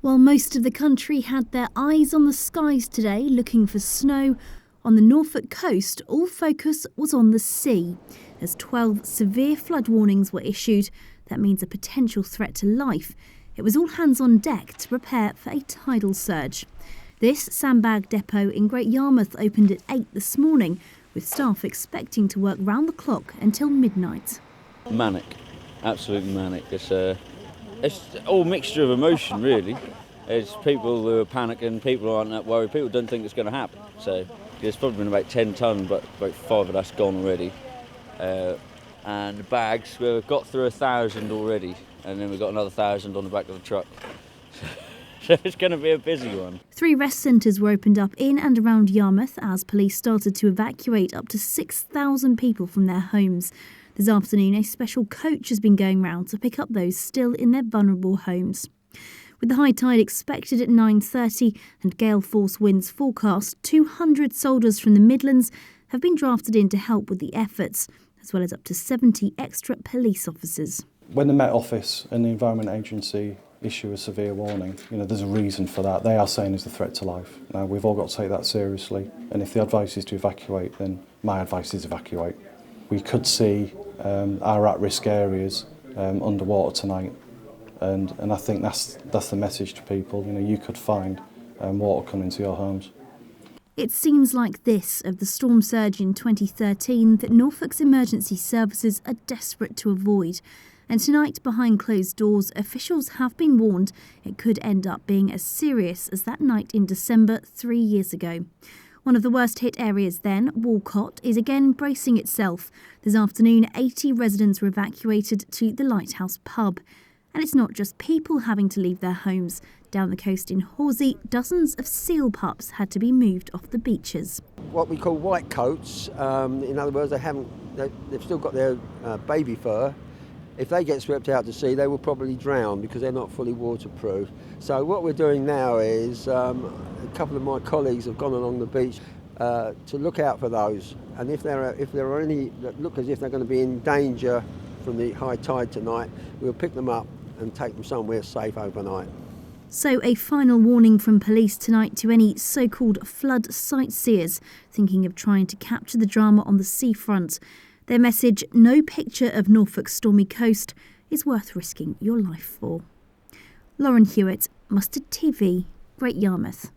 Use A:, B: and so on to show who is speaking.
A: While most of the country had their eyes on the skies today looking for snow, on the Norfolk coast all focus was on the sea, as 12 severe flood warnings were issued. That means a potential threat to life. It was all hands on deck to prepare for a tidal surge. This sandbag depot in Great Yarmouth opened at 8 this morning, with staff expecting to work round the clock until midnight.
B: Manic, absolutely manic. It's all mixture of emotion, really. It's people who are panicking, people who aren't that worried, people don't think it's going to happen. So there's probably been about 10 tonne, but about 5 of that's gone already. And bags, we've got through 1,000 already, and then we've got another 1,000 on the back of the truck. So it's going to be a busy one. 3
A: rest centres were opened up in and around Yarmouth as police started to evacuate up to 6,000 people from their homes. This afternoon, a special coach has been going round to pick up those still in their vulnerable homes. With the high tide expected at 9:30 and gale force winds forecast, 200 soldiers from the Midlands have been drafted in to help with the efforts, as well as up to 70 extra police officers.
C: When the Met Office and the Environment Agency issue a severe warning, there's a reason for that. They are saying it's a threat to life. Now, we've all got to take that seriously, and if the advice is to evacuate, then my advice is evacuate. We could see our at-risk areas underwater tonight, and I think that's the message to people. You could find water coming into your homes.
A: It seems like this of the storm surge in 2013 that Norfolk's emergency services are desperate to avoid. And tonight, behind closed doors, officials have been warned it could end up being as serious as that night in December 3 years ago. One of the worst hit areas then, Walcott, is again bracing itself. This afternoon, 80 residents were evacuated to the Lighthouse pub. And it's not just people having to leave their homes. Down the coast in Horsey, dozens of seal pups had to be moved off the beaches.
D: What we call white coats, in other words, they've still got their baby fur. If they get swept out to sea, they will probably drown because they're not fully waterproof. So what we're doing now is a couple of my colleagues have gone along the beach to look out for those. And if there are any that look as if they're going to be in danger from the high tide tonight, we'll pick them up and take them somewhere safe overnight.
A: So a final warning from police tonight to any so-called flood sightseers thinking of trying to capture the drama on the seafront. Their message, no picture of Norfolk's stormy coast is worth risking your life for. Lauren Hewitt, Mustard TV, Great Yarmouth.